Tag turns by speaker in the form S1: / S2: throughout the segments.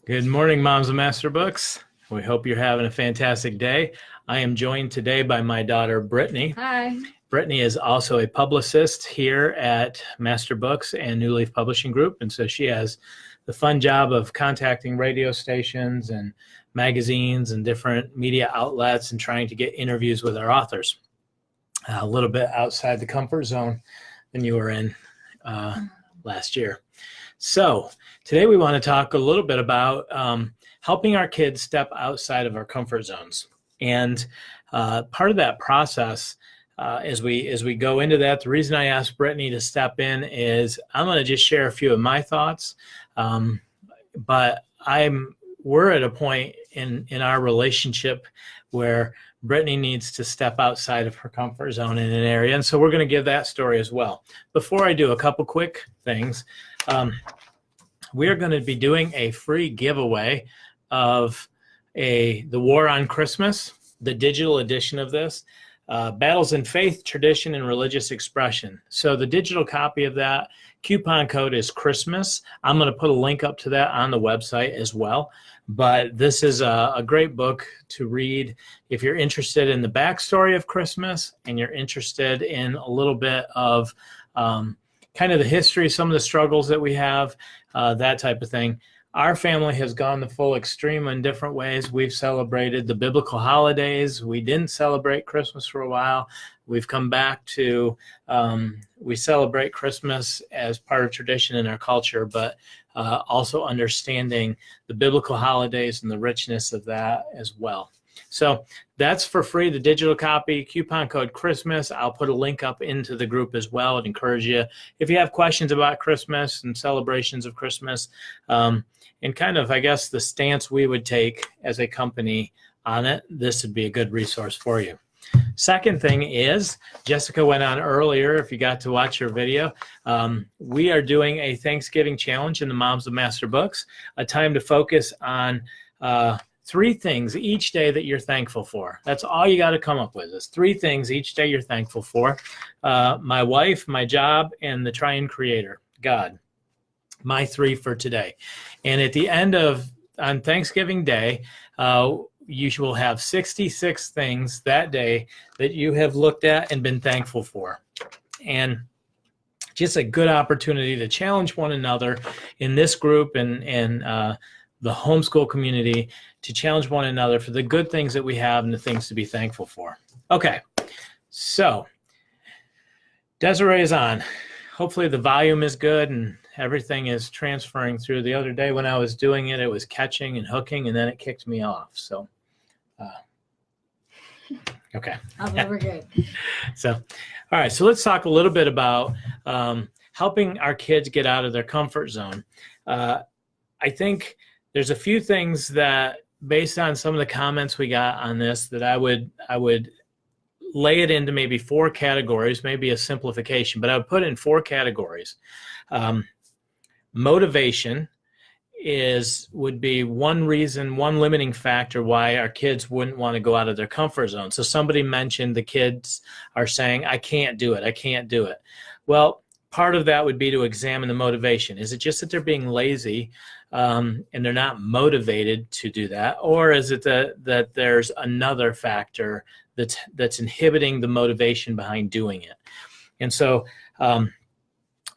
S1: Good morning, Moms of Master Books. We hope you're having a fantastic day. I am joined today by my daughter, Brittany.
S2: Hi.
S1: Brittany is also a publicist here at Master Books and New Leaf Publishing Group, and so she has the fun job of contacting radio stations and magazines and different media outlets and trying to get interviews with our authors. A little bit outside the comfort zone than you were in last year. So today we want to talk a little bit about helping our kids step outside of our comfort zones. And part of that process, as we go into that, the reason I asked Brittany to step in is I'm going to just share a few of my thoughts. But we're at a point in our relationship where Brittany needs to step outside of her comfort zone in an area. And so we're going to give that story as well. Before I do, a couple quick things. We are going to be doing a free giveaway of The War on Christmas, the digital edition of this, Battles in Faith, Tradition, and Religious Expression. So the digital copy of that, coupon code is Christmas. I'm going to put a link up to that on the website as well. But this is a great book to read if you're interested in the backstory of Christmas and you're interested in a little bit of kind of the history, some of the struggles that we have, that type of thing. Our family has gone the full extreme in different ways. We've celebrated the biblical holidays. We didn't celebrate Christmas for a while. We've come back to, we celebrate Christmas as part of tradition in our culture, but also understanding the biblical holidays and the richness of that as well. So that's for free, the digital copy, coupon code Christmas. I'll put a link up into the group as well. I'd encourage you, if you have questions about Christmas and celebrations of Christmas, and kind of, I guess, the stance we would take as a company on it, this would be a good resource for you. Second thing is, Jessica went on earlier, if you got to watch her video, we are doing a Thanksgiving challenge in the Moms of Master Books, a time to focus on 3 things each day that you're thankful for. That's all you got to come up with is 3 things each day you're thankful for. My wife, my job, and the triune creator, God. My 3 for today. And at the end on Thanksgiving Day, you will have 66 things that day that you have looked at and been thankful for. And just a good opportunity to challenge one another in this group and the homeschool community, to challenge one another for the good things that we have and the things to be thankful for. Okay, so Desiree is on. Hopefully the volume is good and everything is transferring through. The other day when I was doing it, it was catching and hooking, and then it kicked me off. So, okay.
S2: We're good.
S1: So, all right. So let's talk a little bit about helping our kids get out of their comfort zone. I think there's a few things that, based on some of the comments we got on this, that I would lay it into maybe 4 categories, maybe a simplification, but I would put it in 4 categories. Motivation would be one reason, one limiting factor why our kids wouldn't want to go out of their comfort zone. So somebody mentioned the kids are saying, I can't do it, I can't do it. Well, part of that would be to examine the motivation. Is it just that they're being lazy and they're not motivated to do that? Or is it that there's another factor that's inhibiting the motivation behind doing it? And so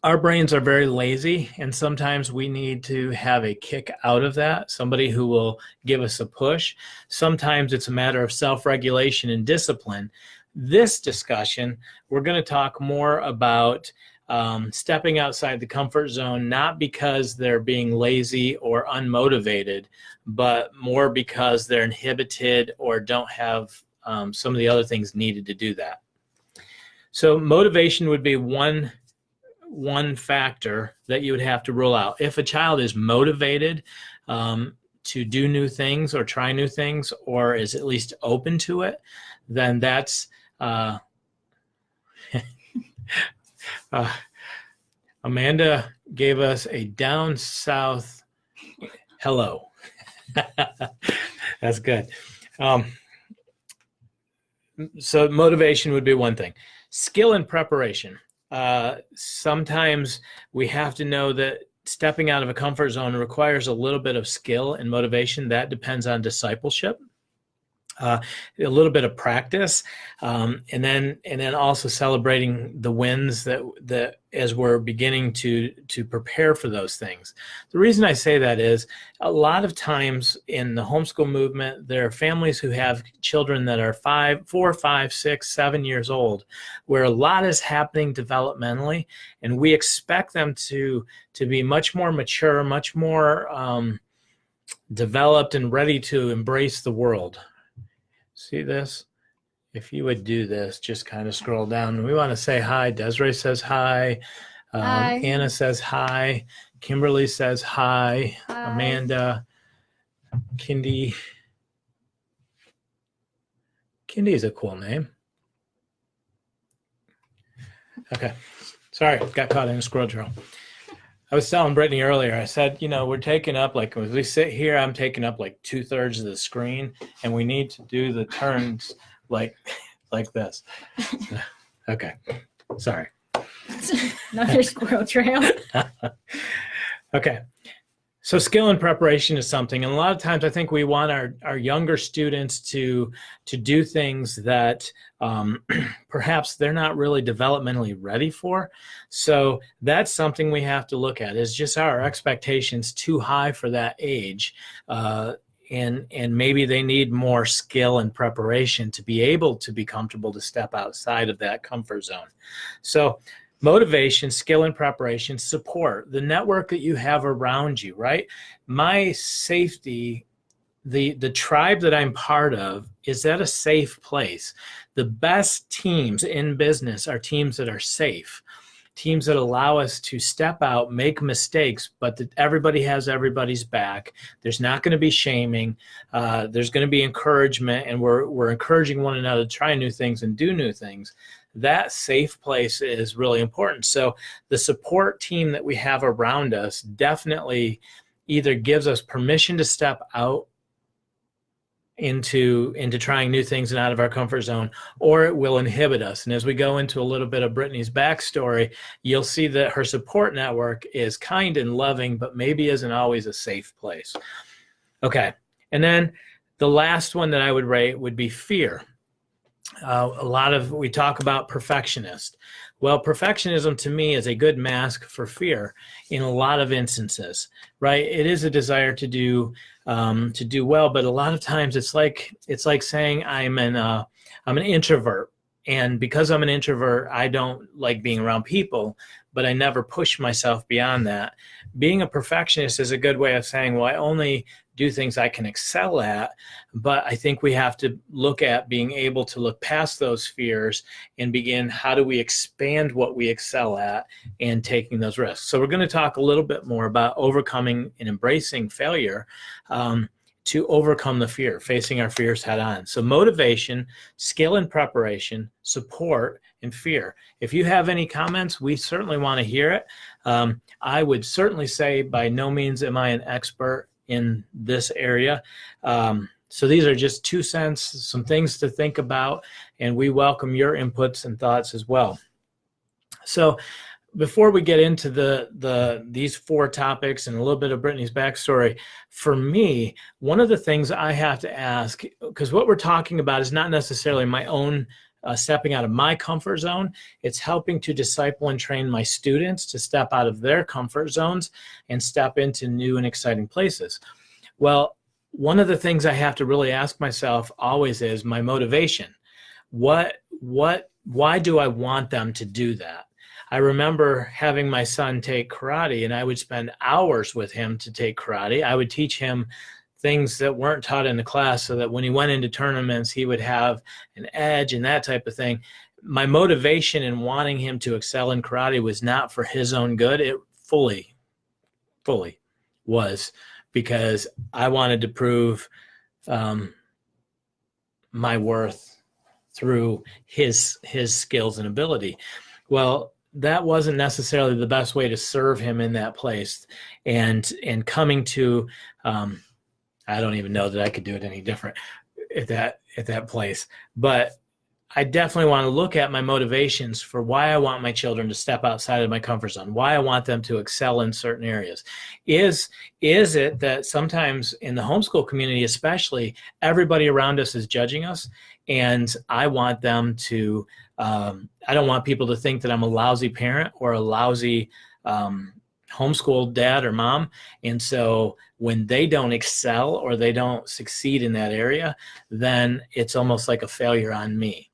S1: our brains are very lazy, and sometimes we need to have a kick out of that, somebody who will give us a push. Sometimes it's a matter of self-regulation and discipline. This discussion, we're going to talk more about stepping outside the comfort zone, not because they're being lazy or unmotivated, but more because they're inhibited or don't have some of the other things needed to do that. So motivation would be one factor that you would have to rule out. If a child is motivated to do new things or try new things, or is at least open to it, then that's Amanda gave us a down south hello. That's good. So motivation would be one thing. Skill and preparation. Sometimes we have to know that stepping out of a comfort zone requires a little bit of skill and motivation. That depends on discipleship. A little bit of practice, and then also celebrating the wins that as we're beginning to prepare for those things. The reason I say that is a lot of times in the homeschool movement, there are families who have children that are 4, 5, 6, 7 years old, where a lot is happening developmentally, and we expect them to be much more mature, much more developed and ready to embrace the world. See this? If you would do this, just kind of scroll down. We want to say hi. Desiree says hi.
S2: Hi.
S1: Anna says hi. Kimberly says hi.
S2: Hi.
S1: Amanda. Kindy. Kindy is a cool name. Okay. Sorry, got caught in a squirrel trail. I was telling Brittany earlier, I said, we're taking up, like, as we sit here, I'm taking up like 2/3 of the screen, and we need to do the turns like this. Okay. Sorry.
S2: Another squirrel trail.
S1: Okay. So skill and preparation is something, and a lot of times I think we want our younger students to do things that perhaps they're not really developmentally ready for. So that's something we have to look at. Is just our expectations too high for that age? And maybe they need more skill and preparation to be able to be comfortable to step outside of that comfort zone. So motivation, skill and preparation, support, the network that you have around you, right? My safety, the tribe that I'm part of, is that a safe place? The best teams in business are teams that are safe, teams that allow us to step out, make mistakes, but that everybody has everybody's back. There's not going to be shaming. There's going to be encouragement, and we're encouraging one another to try new things and do new things. That safe place is really important. So the support team that we have around us definitely either gives us permission to step out into trying new things and out of our comfort zone, or it will inhibit us. And as we go into a little bit of Brittany's backstory, you'll see that her support network is kind and loving, but maybe isn't always a safe place. Okay. And then the last one that I would rate would be fear. We talk about perfectionist. Well, perfectionism to me is a good mask for fear in a lot of instances, right? It is a desire to do well, but a lot of times it's like saying I'm an introvert, and because I'm an introvert, I don't like being around people, but I never push myself beyond that. Being a perfectionist is a good way of saying, well, I only do things I can excel at, but I think we have to look at being able to look past those fears and begin, how do we expand what we excel at and taking those risks? So we're going to talk a little bit more about overcoming and embracing failure to overcome the fear, facing our fears head on. So motivation, skill and preparation, support, and fear. If you have any comments, we certainly want to hear it. I would certainly say by no means am I an expert in this area. So these are just 2 cents, some things to think about, and we welcome your inputs and thoughts as well. So before we get into these 4 topics and a little bit of Brittany's backstory, for me, one of the things I have to ask, because what we're talking about is not necessarily my own stepping out of my comfort zone. It's helping to disciple and train my students to step out of their comfort zones and step into new and exciting places. Well, one of the things I have to really ask myself always is my motivation. Why do I want them to do that? I remember having my son take karate, and I would spend hours with him to take karate. I would teach him things that weren't taught in the class so that when he went into tournaments, he would have an edge and that type of thing. My motivation in wanting him to excel in karate was not for his own good. It fully was because I wanted to prove my worth through his skills and ability. Well, that wasn't necessarily the best way to serve him in that place. And coming to, I don't even know that I could do it any different at that place. But I definitely want to look at my motivations for why I want my children to step outside of my comfort zone, why I want them to excel in certain areas. Is it that sometimes in the homeschool community, especially, everybody around us is judging us, and I want them to, I don't want people to think that I'm a lousy parent or a lousy homeschool dad or mom. And so when they don't excel or they don't succeed in that area, then it's almost like a failure on me.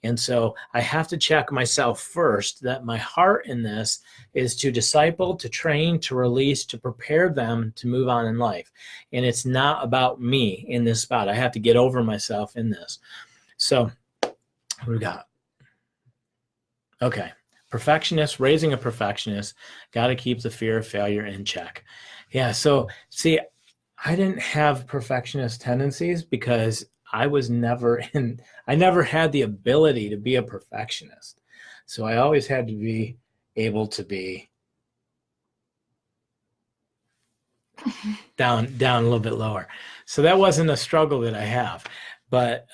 S1: And so I have to check myself first that my heart in this is to disciple, to train, to release, to prepare them to move on in life. And it's not about me in this spot. I have to get over myself in this. So what do we got? Okay. Perfectionist, raising a perfectionist, got to keep the fear of failure in check. Yeah. So see, I didn't have perfectionist tendencies because I never had the ability to be a perfectionist. So I always had to be able to be down a little bit lower. So that wasn't a struggle that I have, but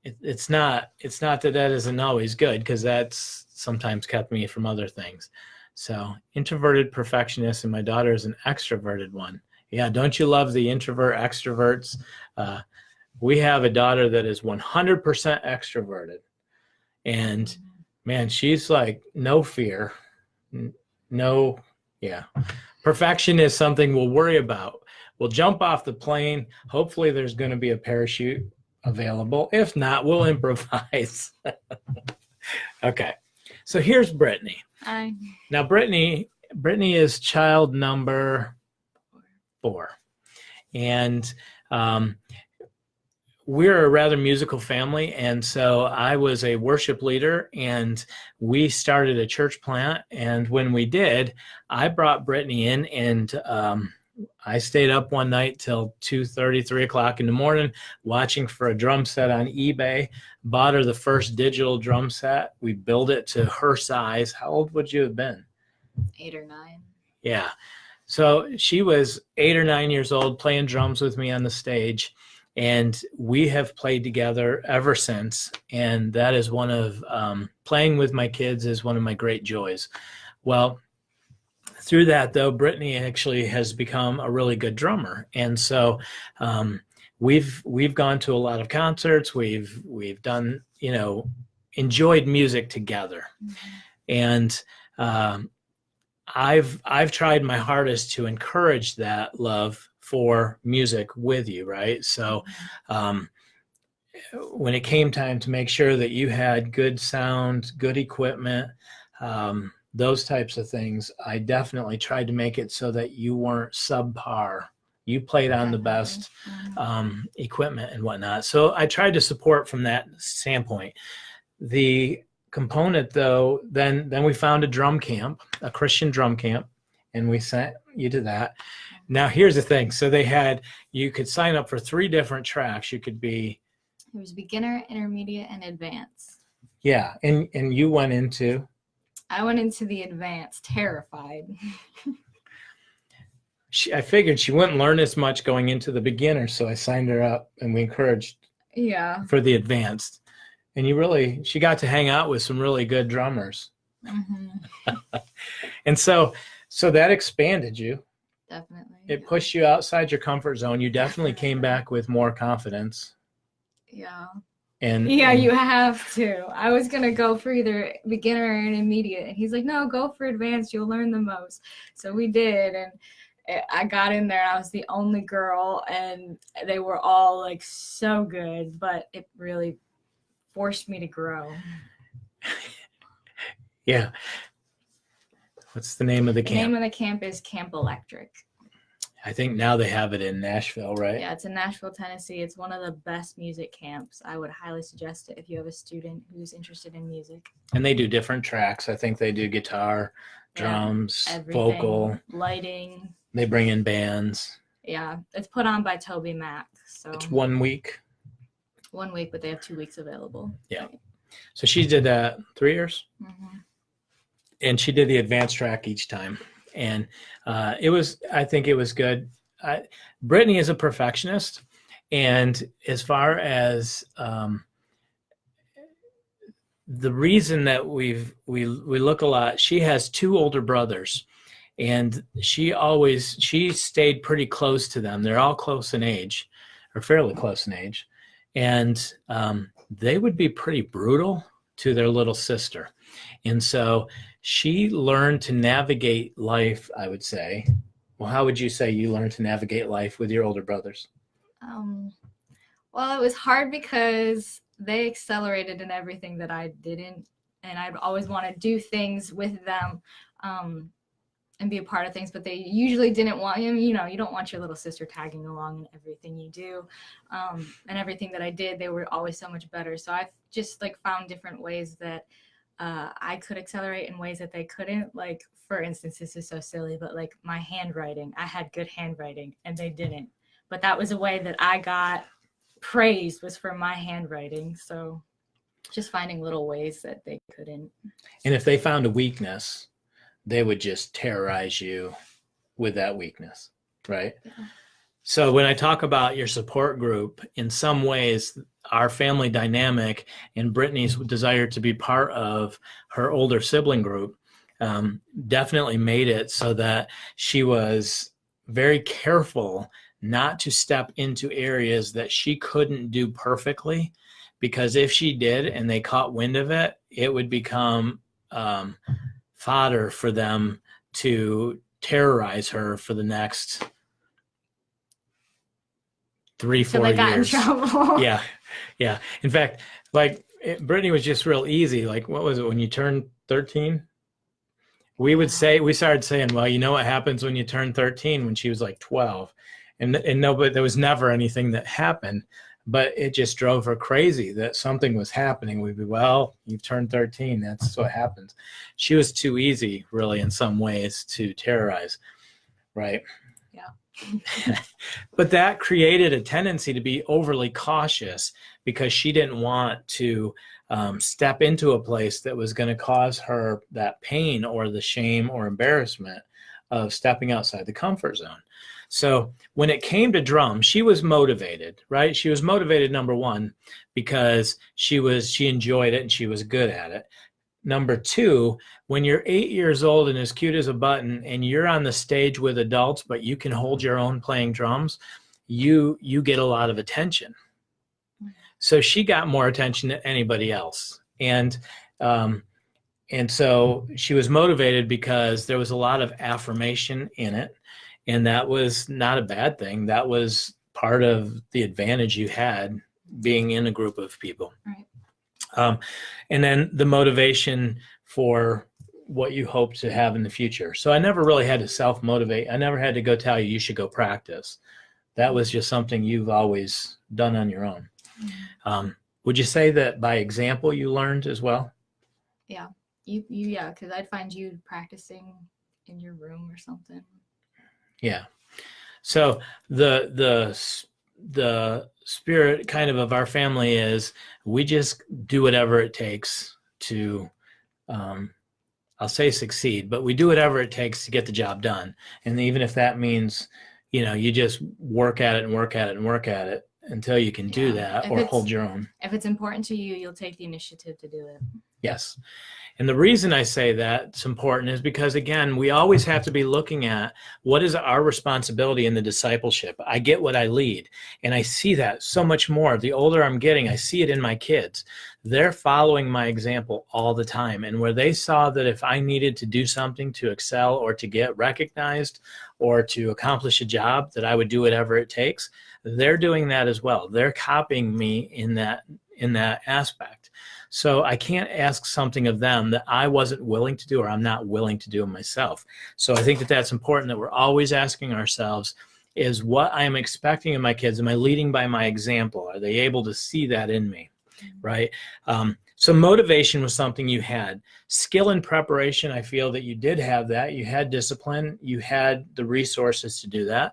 S1: it's not that isn't always good, because that's sometimes kept me from other things. So introverted perfectionist, and my daughter is an extroverted one. Yeah, don't you love the introvert extroverts? We have a daughter that is 100% extroverted, and man, she's like no fear, no, yeah. Perfection is something we'll worry about. We'll jump off the plane. Hopefully there's going to be a parachute available. If not, we'll improvise. Okay. So here's Brittany.
S2: Hi.
S1: Now, Brittany is child number 4. And we're a rather musical family, and so I was a worship leader, and we started a church plant. And when we did, I brought Brittany in, and I stayed up one night till 2:30, 3 o'clock in the morning, watching for a drum set on eBay. Bought her the first digital drum set. We built it to her size. How old would you have been?
S2: 8 or 9.
S1: Yeah. So she was 8 or 9 years old, playing drums with me on the stage. And we have played together ever since. And that is one of, playing with my kids is one of my great joys. Well, through that, though, Brittany actually has become a really good drummer. And so we've gone to a lot of concerts. We've done, enjoyed music together. And I've tried my hardest to encourage that love for music with you, right? So when it came time to make sure that you had good sound, good equipment, those types of things, I definitely tried to make it so that you weren't subpar. You played on the best equipment and whatnot. So I tried to support from that standpoint. The component, though, then we found a drum camp, a Christian drum camp, and we sent you to that. Now, here's the thing. So you could sign up for 3 different tracks. You could be...
S2: It was beginner, intermediate, and advanced.
S1: Yeah, and you went into...
S2: I went into the advanced, terrified.
S1: I figured she wouldn't learn as much going into the beginner, so I signed her up, and we encouraged for the advanced. And she got to hang out with some really good drummers. And so that expanded you.
S2: Definitely.
S1: It pushed you outside your comfort zone. You definitely came back with more confidence.
S2: Yeah.
S1: And
S2: you have to. I was going to go for either beginner or intermediate. And he's like, no, go for advanced. You'll learn the most. So we did. And I got in there. And I was the only girl. And they were all like so good. But it really forced me to grow.
S1: Yeah. What's the name of the camp?
S2: The name of the camp is Camp Electric.
S1: I think now they have it in Nashville, right?
S2: Yeah, it's in Nashville, Tennessee. It's one of the best music camps. I would highly suggest it if you have a student who's interested in music.
S1: And they do different tracks. I think they do guitar, drums, vocal,
S2: lighting.
S1: They bring in bands.
S2: Yeah, it's put on by Toby Mack. So
S1: it's 1 week.
S2: 1 week, but they have 2 weeks available.
S1: Yeah. Right. So she did that 3 years. And she did the advanced track each time. And I think it was good. Brittany is a perfectionist. And as far as the reason that we look a lot, she has two older brothers, and she stayed pretty close to them. They're all close in age, or fairly close in age, and they would be pretty brutal to their little sister. And so she learned to navigate life, I would say. Well, how would you say you learned to navigate life with your older brothers?
S2: Well, it was hard because they accelerated in everything that I didn't, and I'd always want to do things with them and be a part of things, but they usually didn't want him. You don't want your little sister tagging along in everything you do, and everything that I did, they were always so much better. So I've just found different ways that I could accelerate in ways that they couldn't. Like, for instance, this is so silly, but my handwriting, I had good handwriting and they didn't. But that was a way that I got praised, was for my handwriting. So just finding little ways that they couldn't.
S1: And if they found a weakness, they would just terrorize you with that weakness, right? Yeah. So when I talk about your support group, in some ways, our family dynamic and Brittany's desire to be part of her older sibling group definitely made it so that she was very careful not to step into areas that she couldn't do perfectly, because if she did and they caught wind of it, it would become fodder for them to terrorize her for the next 3-4 years.
S2: Got in trouble.
S1: Yeah. In fact, Brittany was just real easy. What was it when you turned 13? We started saying, well, you know what happens when you turn 13, when she was 12. And no, but there was never anything that happened, but it just drove her crazy that something was happening. We'd be, well, you've turned 13. That's what happens. She was too easy, really, in some ways, to terrorize, right?
S2: Yeah.
S1: But that created a tendency to be overly cautious, because she didn't want to step into a place that was going to cause her that pain or the shame or embarrassment of stepping outside the comfort zone. So when it came to drum, she was motivated, right? She was motivated, number one, because she enjoyed it and she was good at it. Number two, when you're 8 years old and as cute as a button and you're on the stage with adults, but you can hold your own playing drums, you get a lot of attention. So she got more attention than anybody else. And so she was motivated because there was a lot of affirmation in it. And that was not a bad thing. That was part of the advantage you had being in a group of people.
S2: Right.
S1: And then the motivation for what you hope to have in the future. So I never really had to self-motivate. I never had to go tell you should go practice. That was just something you've always done on your own. Mm-hmm. Would you say that by example you learned as well?
S2: Yeah. Yeah, because I'd find you practicing in your room or something.
S1: Yeah. So the spirit kind of our family is we just do whatever it takes to, I'll say succeed, but we do whatever it takes to get the job done. And even if that means, you just work at it and work at it and work at it until you can do that or hold your own.
S2: If it's important to you, you'll take the initiative to do it.
S1: Yes. And the reason I say that it's important is because, again, we always have to be looking at what is our responsibility in the discipleship. I get what I lead, and I see that so much more. The older I'm getting, I see it in my kids. They're following my example all the time. And where they saw that if I needed to do something to excel or to get recognized or to accomplish a job, that I would do whatever it takes, they're doing that as well. They're copying me in that aspect. So I can't ask something of them that I wasn't willing to do or I'm not willing to do myself. So I think that that's important, that we're always asking ourselves, is what I am expecting of my kids, am I leading by my example? Are they able to see that in me, right? So motivation was something you had. Skill and preparation, I feel that you did have that. You had discipline. You had the resources to do that.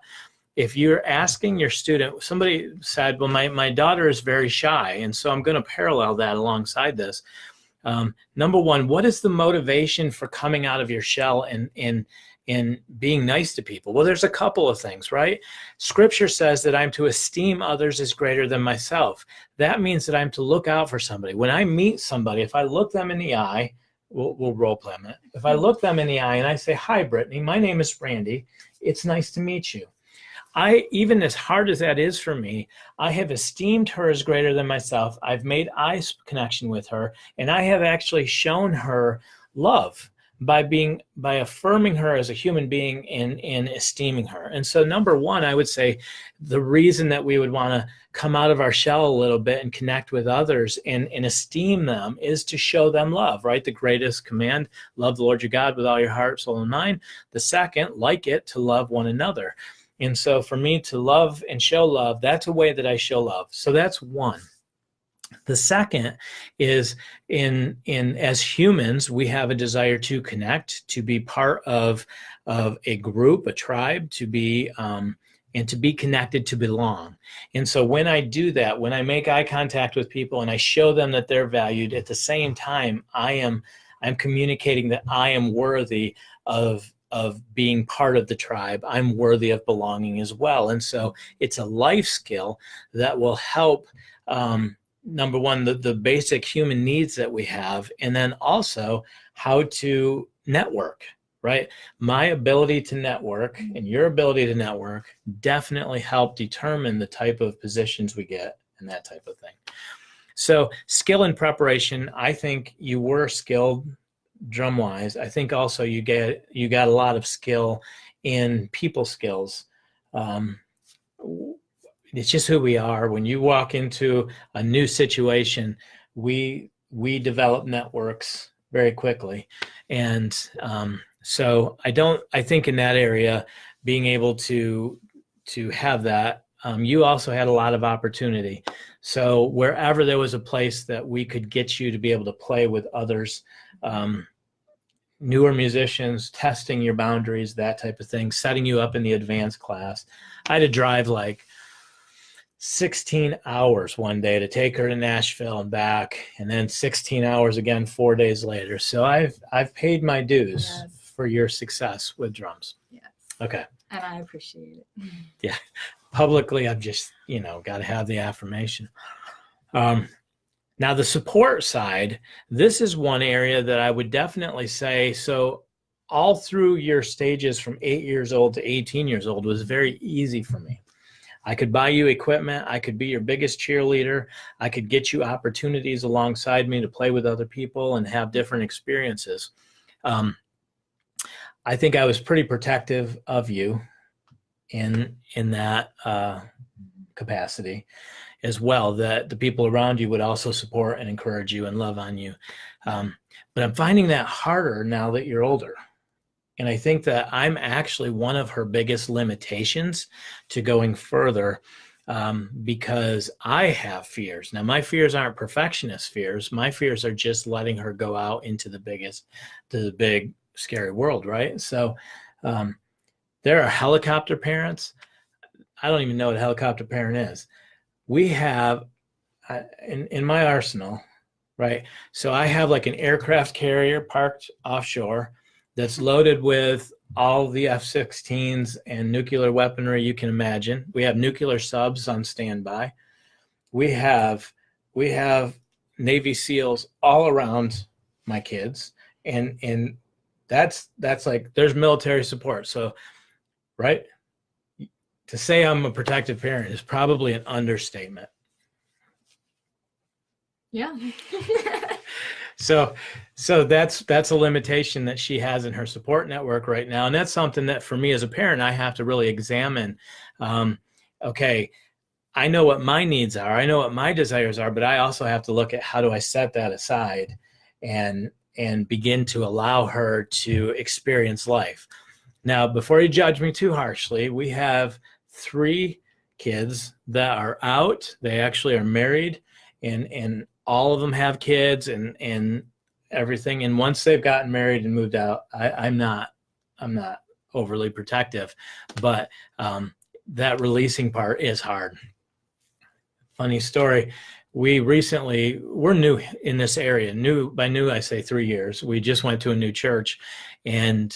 S1: If you're asking your student, somebody said, well, my daughter is very shy, and so I'm going to parallel that alongside this. Number one, what is the motivation for coming out of your shell and in being nice to people? Well, there's a couple of things, right? Scripture says that I'm to esteem others as greater than myself. That means that I'm to look out for somebody. When I meet somebody, if I look them in the eye, we'll role play them. If I look them in the eye and I say, "Hi, Brittany, my name is Randy. It's nice to meet you." Even as hard as that is for me, I have esteemed her as greater than myself. I've made eye connection with her, and I have actually shown her love by affirming her as a human being and esteeming her. And so number one, I would say the reason that we would want to come out of our shell a little bit and connect with others and esteem them is to show them love, right? The greatest command, love the Lord your God with all your heart, soul, and mind. The second, like it, to love one another. And so for me to love and show love, that's a way that I show love. So that's one. The second is in as humans, we have a desire to connect, to be part of a group, a tribe, to be and to be connected, to belong. And so when I do that, when I make eye contact with people and I show them that they're valued, at the same time, I'm communicating that I am worthy of being part of the tribe. I'm worthy of belonging as well. And so it's a life skill that will help, number one, the basic human needs that we have, and then also how to network, right? My ability to network and your ability to network definitely help determine the type of positions we get and that type of thing. So skill and preparation, I think you were skilled drum wise. I think also you got a lot of skill in people skills. It's just who we are. When you walk into a new situation, we develop networks very quickly. And so I think in that area, being able to have that, you also had a lot of opportunity. So wherever there was a place that we could get you to be able to play with others, newer musicians, testing your boundaries, that type of thing, setting you up in the advanced class. I had to drive like 16 hours one day to take her to Nashville and back, and then 16 hours again 4 days later. So I've paid my dues. Yes. For your success with drums.
S2: Yes.
S1: Okay.
S2: And I appreciate it.
S1: Yeah. Publicly, I've just, got to have the affirmation. Now the support side, this is one area that I would definitely say, so all through your stages from 8 years old to 18 years old was very easy for me. I could buy you equipment. I could be your biggest cheerleader. I could get you opportunities alongside me to play with other people and have different experiences. I think I was pretty protective of you in that capacity as well, that the people around you would also support and encourage you and love on you. But I'm finding that harder now that you're older. And I think that I'm actually one of her biggest limitations to going further, because I have fears. Now, my fears aren't perfectionist fears. My fears are just letting her go out into the big, scary world, right? So there are helicopter parents. I don't even know what a helicopter parent is. We have in my arsenal, right? So I have like an aircraft carrier parked offshore that's loaded with all the F-16s and nuclear weaponry you can imagine. We have nuclear subs on standby. We have Navy SEALs all around my kids, and that's like there's military support. So, right, to say I'm a protective parent is probably an understatement.
S2: Yeah.
S1: So that's a limitation that she has in her support network right now. And that's something that for me as a parent, I have to really examine. Okay, I know what my needs are. I know what my desires are, but I also have to look at how do I set that aside and begin to allow her to experience life. Now, before you judge me too harshly, we have 3 kids that are out. They actually are married, and all of them have kids and everything. And once they've gotten married and moved out, I'm not overly protective, but that releasing part is hard. Funny story. we're new in this area. By new, I say 3 years. We just went to a new church. And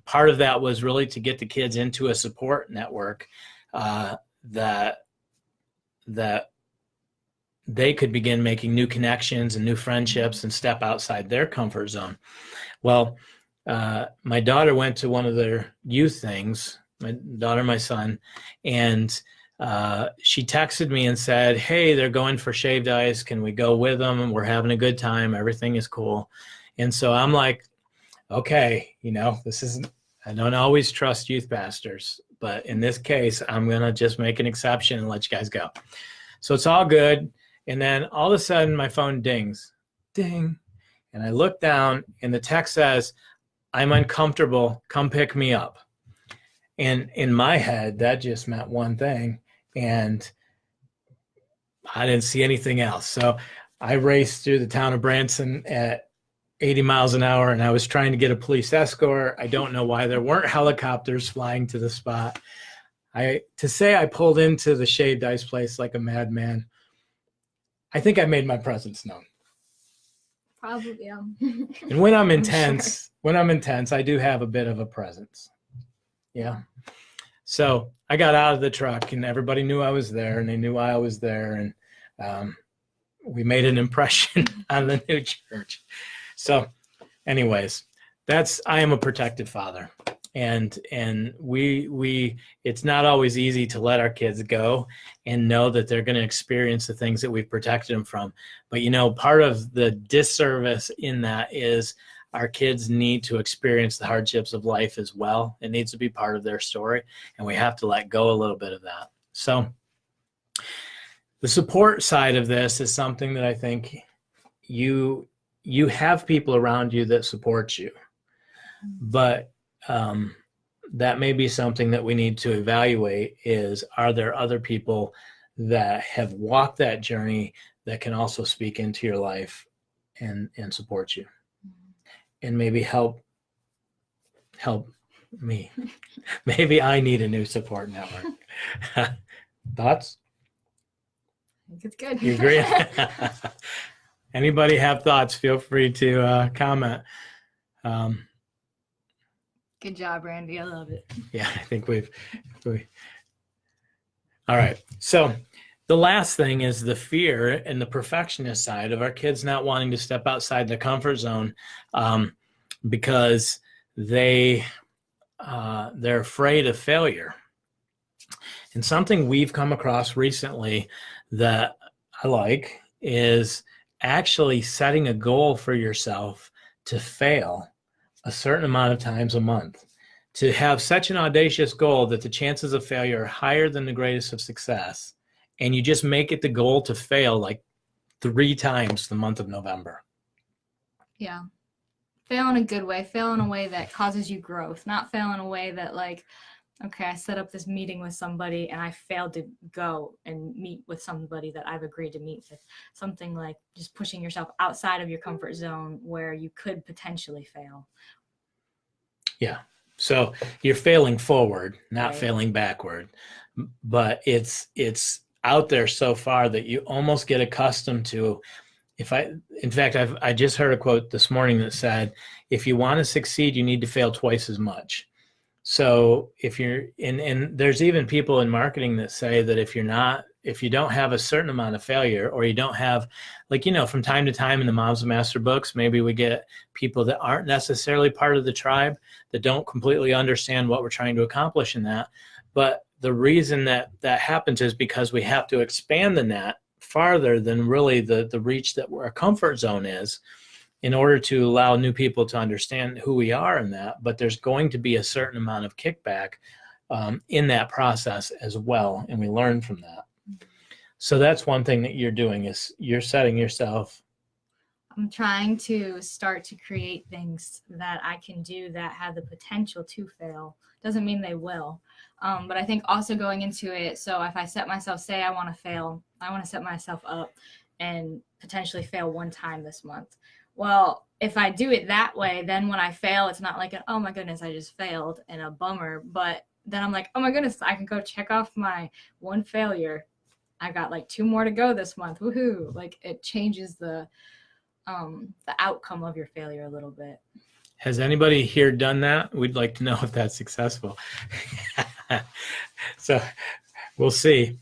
S1: part of that was really to get the kids into a support network that they could begin making new connections and new friendships and step outside their comfort zone. Well, my daughter went to one of their youth things, my son, and she texted me and said, hey, they're going for shaved ice. Can we go with them? We're having a good time. Everything is cool. And so I'm like, okay, I don't always trust youth pastors, but in this case, I'm going to just make an exception and let you guys go. So it's all good. And then all of a sudden my phone dings, ding. And I look down and the text says, I'm uncomfortable. Come pick me up. And in my head, that just meant one thing. And I didn't see anything else. So I raced through the town of Branson at 80 miles an hour, and I was trying to get a police escort. I don't know why there weren't helicopters flying to the spot. To say I pulled into the shaved ice place like a madman, I think I made my presence known.
S2: Probably, yeah.
S1: And when I'm intense, I do have a bit of a presence. Yeah. So I got out of the truck and everybody knew I was there and they knew I was there. And we made an impression on the new church. So anyways, I am a protective father. And we it's not always easy to let our kids go and know that they're going to experience the things that we've protected them from. But part of the disservice in that is our kids need to experience the hardships of life as well. It needs to be part of their story, and we have to let go a little bit of that. So the support side of this is something that I think you have people around you that support you, but that may be something that we need to evaluate is, are there other people that have walked that journey that can also speak into your life and support you and maybe help me. Maybe I need a new support network. Thoughts?
S2: I think it's good.
S1: You agree? Anybody have thoughts? Feel free to comment.
S2: Good job, Randy. I love it.
S1: Yeah, I think all right. So the last thing is the fear and the perfectionist side of our kids not wanting to step outside their comfort zone because they're afraid of failure. And something we've come across recently that I like is actually setting a goal for yourself to fail a certain amount of times a month, to have such an audacious goal that the chances of failure are higher than the greatest of success. And you just make it the goal to fail like 3 times the month of November.
S2: Yeah. Fail in a good way. Fail in a way that causes you growth, not fail in a way that okay, I set up this meeting with somebody and I failed to go and meet with somebody that I've agreed to meet with. Something like just pushing yourself outside of your comfort zone where you could potentially fail.
S1: Yeah. So you're failing forward, not
S2: right.
S1: Failing backward. But it's out there so far that you almost get accustomed to. In fact, I just heard a quote this morning that said, if you want to succeed, you need to fail twice as much. So if you're and there's even people in marketing that say that if you don't have a certain amount of failure, or you don't have, from time to time in the Moms of Master books, maybe we get people that aren't necessarily part of the tribe that don't completely understand what we're trying to accomplish in that. But the reason that happens is because we have to expand the net farther than really the reach that our comfort zone is, in order to allow new people to understand who we are in that. But there's going to be a certain amount of kickback in that process as well, and we learn from that. So that's one thing that you're doing, is you're setting yourself.
S2: I'm trying to start to create things that I can do that have the potential to fail. Doesn't mean they will. But I think also going into it, so if I set myself, say I want to fail, I want to set myself up and potentially fail 1 time this month. Well, if I do it that way, then when I fail, it's not like, oh my goodness, I just failed and a bummer. But then I'm like, oh my goodness, I can go check off my 1 failure. I got like 2 more to go this month. Woohoo. Like it changes the outcome of your failure a little bit.
S1: Has anybody here done that? We'd like to know if that's successful. So we'll see.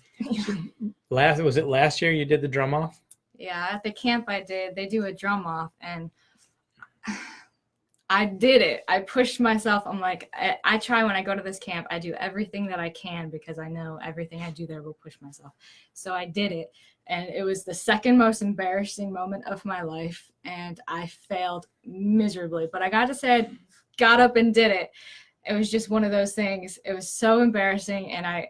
S1: Was it last year you did the drum off?
S2: Yeah, at the camp I did, they do a drum off, and I did it. I pushed myself. I'm like, I try when I go to this camp, I do everything that I can because I know everything I do there will push myself. So I did it, and it was the second most embarrassing moment of my life, and I failed miserably. But I got to say, I got up and did it. It was just one of those things. It was so embarrassing, and I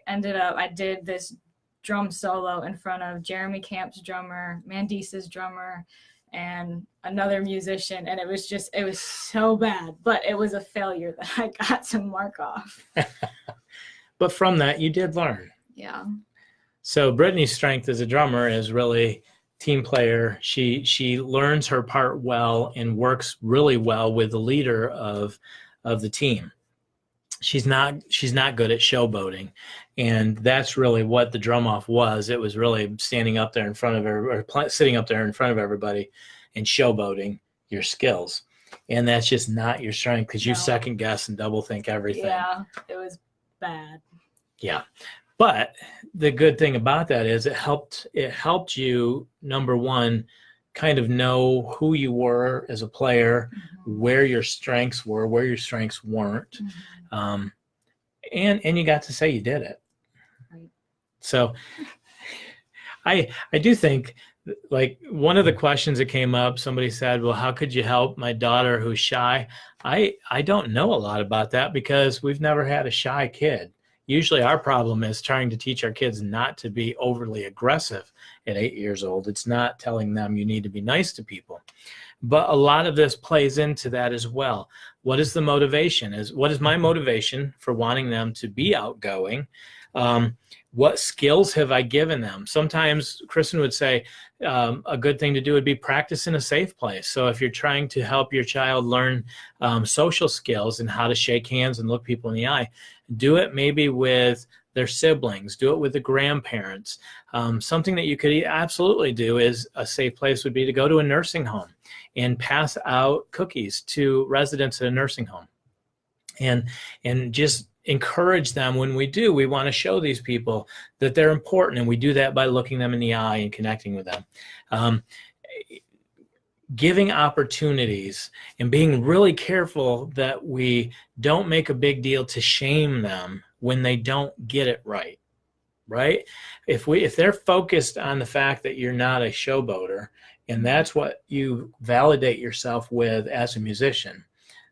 S2: did this drum solo in front of Jeremy Camp's drummer, Mandisa's drummer, and another musician, and it was so bad, but it was a failure that I got to mark off.
S1: But from that, you did learn.
S2: Yeah.
S1: So Brittany's strength as a drummer is really team player. She learns her part well and works really well with the leader of the team. She's not good at showboating, and that's really what the drum off was. It was really standing up there in front of sitting up there in front of everybody and showboating your skills, and that's just not your strength because you second guess and double think everything.
S2: Yeah, it was bad.
S1: Yeah, but the good thing about that is it helped you, number one, kind of know who you were as a player, where your strengths were, where your strengths weren't. And you got to say you did it.
S2: Right.
S1: So I do think, like, one of the questions that came up, somebody said, well, how could you help my daughter who's shy? I don't know a lot about that because we've never had a shy kid. Usually our problem is trying to teach our kids not to be overly aggressive at 8 years old. It's not telling them you need to be nice to people. But a lot of this plays into that as well. What is the motivation? What is my motivation for wanting them to be outgoing? What skills have I given them? Sometimes Kristen would say a good thing to do would be practice in a safe place. So if you're trying to help your child learn social skills and how to shake hands and look people in the eye, do it maybe with their siblings, do it with the grandparents. Something that you could absolutely do is a safe place would be to go to a nursing home and pass out cookies to residents at a nursing home. And just encourage them. When we do, we want to show these people that they're important, and we do that by looking them in the eye and connecting with them. Giving opportunities and being really careful that we don't make a big deal to shame them when they don't get it right. Right? If they're focused on the fact that you're not a showboater, and that's what you validate yourself with as a musician,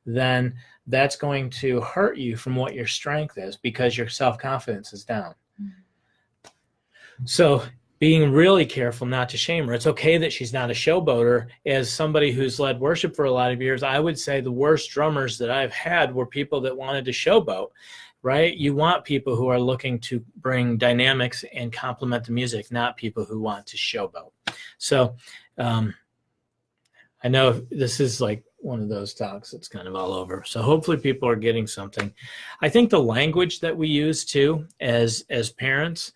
S1: then that's going to hurt you from what your strength is because your self-confidence is down. So being really careful not to shame her. It's okay that she's not a showboater. As somebody who's led worship for a lot of years, I would say the worst drummers that I've had were people that wanted to showboat, right? You want people who are looking to bring dynamics and complement the music, not people who want to showboat. So I know this is like one of those talks that's kind of all over. So hopefully people are getting something. I think the language that we use too as parents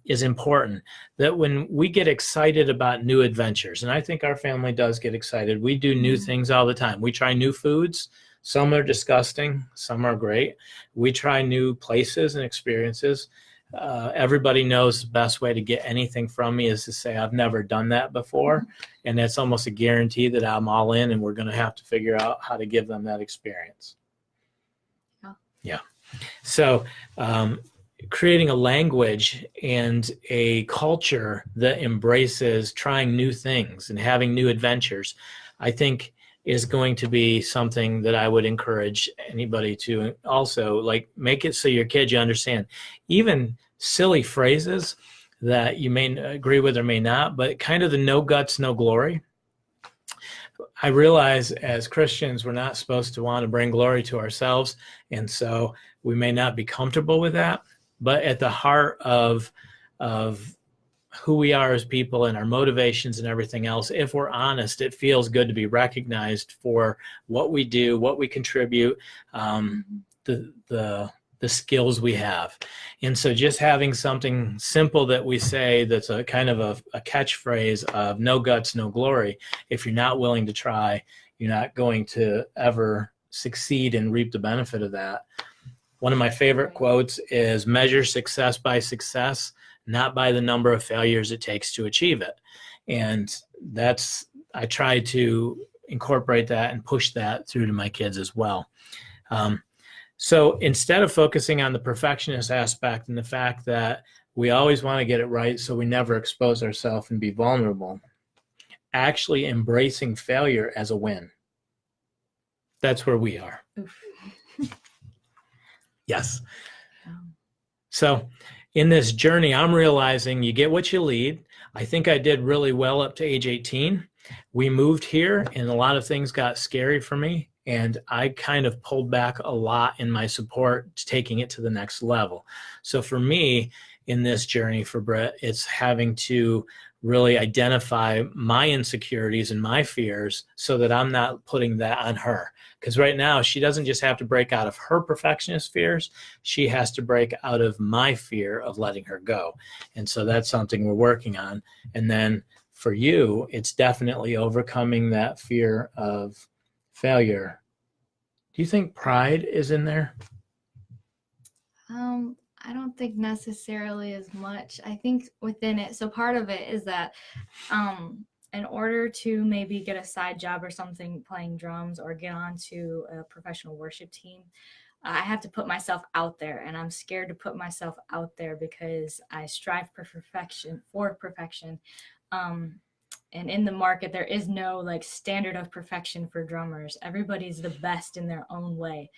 S1: is important. That when we get excited about new adventures, and I think our family does get excited, we do new things all the time. We try new foods. Some are disgusting, some are great. We try new places and experiences. Everybody knows the best way to get anything from me is to say, I've never done that before. And that's almost a guarantee that I'm all in, and we're going to have to figure out how to give them that experience. Yeah. So creating a language and a culture that embraces trying new things and having new adventures, I think is going to be something that I would encourage anybody to also, like, make it so your kids, you understand even silly phrases that you may agree with or may not, but kind of the no guts, no glory. I realize as Christians, we're not supposed to want to bring glory to ourselves. And so we may not be comfortable with that, but at the heart of who we are as people and our motivations and everything else, if we're honest, it feels good to be recognized for what we do, what we contribute, the the skills we have. And so just having something simple that we say that's a kind of a catchphrase of no guts, no glory. If you're not willing to try, you're not going to ever succeed and reap the benefit of that. One of my favorite quotes is measure success by success, not by the number of failures it takes to achieve it. And I try to incorporate that and push that through to my kids as well. So instead of focusing on the perfectionist aspect and the fact that we always want to get it right so we never expose ourselves and be vulnerable, actually embracing failure as a win. That's where we are. Yes. So in this journey, I'm realizing you get what you lead. I think I did really well up to age 18. We moved here and a lot of things got scary for me. And I kind of pulled back a lot in my support, taking it to the next level. So for me, in this journey for Britt, it's having to really identify my insecurities and my fears so that I'm not putting that on her. Because right now, she doesn't just have to break out of her perfectionist fears. She has to break out of my fear of letting her go. And so that's something we're working on. And then for you, it's definitely overcoming that fear of failure. Do you think pride is in there?
S2: I don't think necessarily as much. I think within it, so part of it is that in order to maybe get a side job or something playing drums or get onto a professional worship team, I have to put myself out there, and I'm scared to put myself out there because I strive for perfection. And in the market, there is no like standard of perfection for drummers. Everybody's the best in their own way.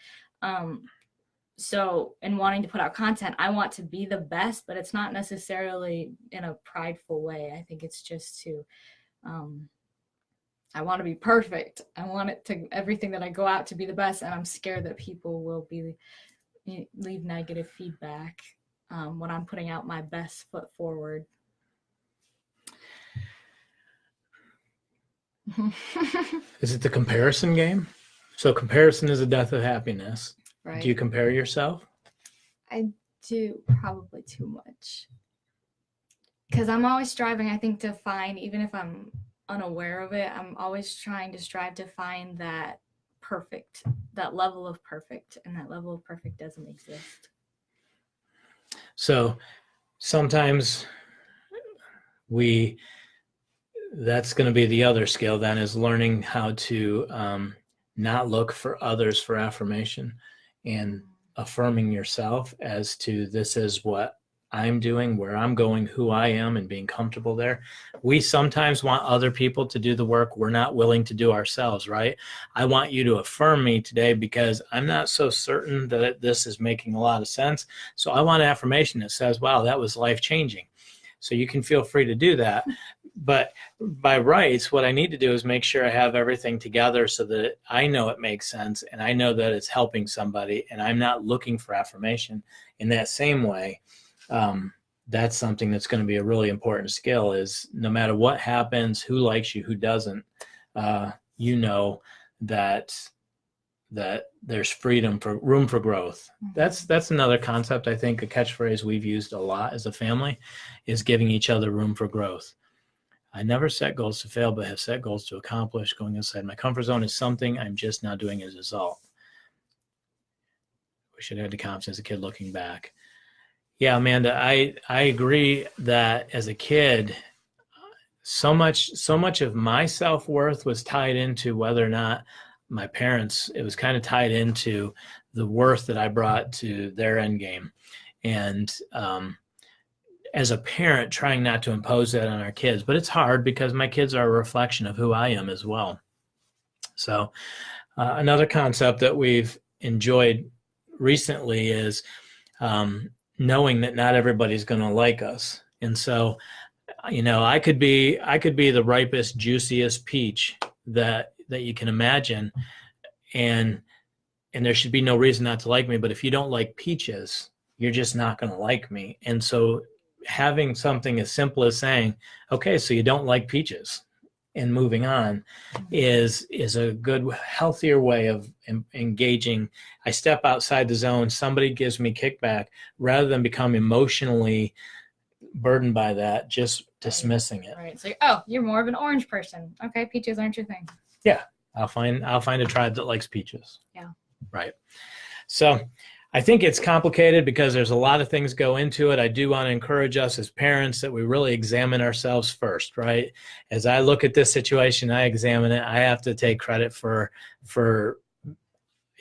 S2: So in wanting to put out content, I want to be the best, but it's not necessarily in a prideful way. I think it's just to, I want to be perfect. I want it to, everything that I go out to be the best. And I'm scared that people will leave negative feedback when I'm putting out my best foot forward.
S1: Is it the comparison game? So comparison is the death of happiness.
S2: Right.
S1: Do you compare yourself?
S2: I do, probably too much. Because I'm always striving, I think, to find, even if I'm unaware of it, I'm always trying to strive to find that perfect, that level of perfect, and that level of perfect doesn't exist.
S1: So sometimes that's going to be the other skill then, is learning how to not look for others for affirmation and affirming yourself as to this is what I'm doing, where I'm going, who I am, and being comfortable there. We sometimes want other people to do the work we're not willing to do ourselves, right? I want you to affirm me today because I'm not so certain that this is making a lot of sense. So I want affirmation that says, wow, that was life-changing. So you can feel free to do that. But by rights, what I need to do is make sure I have everything together so that I know it makes sense and I know that it's helping somebody and I'm not looking for affirmation. In that same way, that's something that's going to be a really important skill, is no matter what happens, who likes you, who doesn't, you know that there's room for growth. That's another concept. I think a catchphrase we've used a lot as a family is giving each other room for growth. I never set goals to fail, but have set goals to accomplish. Going outside my comfort zone is something I'm just now doing as a result. We should have had the confidence as a kid looking back. Yeah, Amanda, I agree that as a kid, so much of my self-worth was tied into whether or not my parents, it was kind of tied into the worth that I brought to their end game. And as a parent, trying not to impose that on our kids, but it's hard because my kids are a reflection of who I am as well. So another concept that we've enjoyed recently is knowing that not everybody's going to like us. And so, you know, I could be the ripest, juiciest peach that you can imagine, and there should be no reason not to like me. But if you don't like peaches, you're just not going to like me. And so having something as simple as saying, okay, so you don't like peaches. and moving on is a good, healthier way of engaging. I step outside the zone, somebody gives me kickback, rather than become emotionally burdened by that, just dismissing it.
S2: Right. It's like, oh, you're more of an orange person. Okay, peaches aren't your thing.
S1: Yeah. I'll find a tribe that likes peaches.
S2: Yeah.
S1: Right. So I think it's complicated because there's a lot of things go into it. I do want to encourage us as parents that we really examine ourselves first, right? As I look at this situation, I examine it. I have to take credit for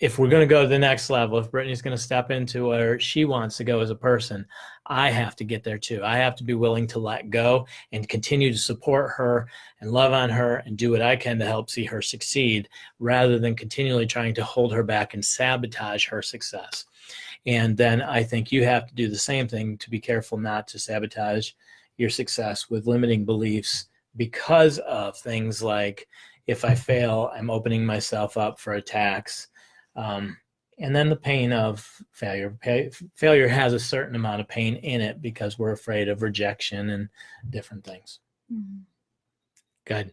S1: if we're going to go to the next level, if Brittany's going to step into where she wants to go as a person, I have to get there too. I have to be willing to let go and continue to support her and love on her and do what I can to help see her succeed, rather than continually trying to hold her back and sabotage her success. And then I think you have to do the same thing, to be careful not to sabotage your success with limiting beliefs because of things like, if I fail, I'm opening myself up for attacks. And then the pain of failure. Failure has a certain amount of pain in it because we're afraid of rejection and different things. Mm-hmm. Good.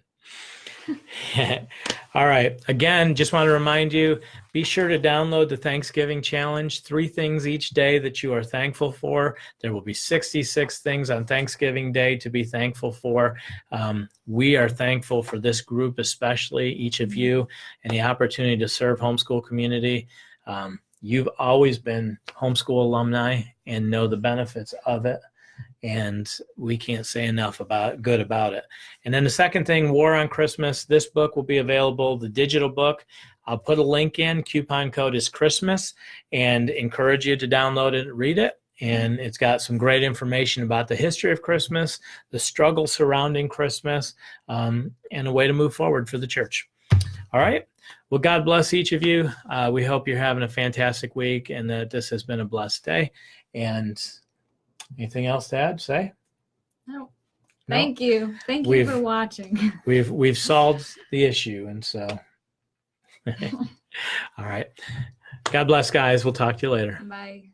S1: All right. Again, just want to remind you, be sure to download the Thanksgiving Challenge, 3 things each day that you are thankful for. There will be 66 things on Thanksgiving Day to be thankful for. We are thankful for this group, especially each of you, and the opportunity to serve homeschool community. You've always been homeschool alumni and know the benefits of it. And we can't say enough good about it. And then the second thing, War on Christmas. This book will be available, the digital book. I'll put a link in. Coupon code is Christmas, and encourage you to download it and read it. And it's got some great information about the history of Christmas, the struggle surrounding Christmas, and a way to move forward for the church. All right. Well, God bless each of you. We hope you're having a fantastic week and that this has been a blessed day. And anything else to add? Say?
S2: No. Thank you. Thank you for watching.
S1: We've solved the issue, and so all right. God bless, guys. We'll talk to you later.
S2: Bye.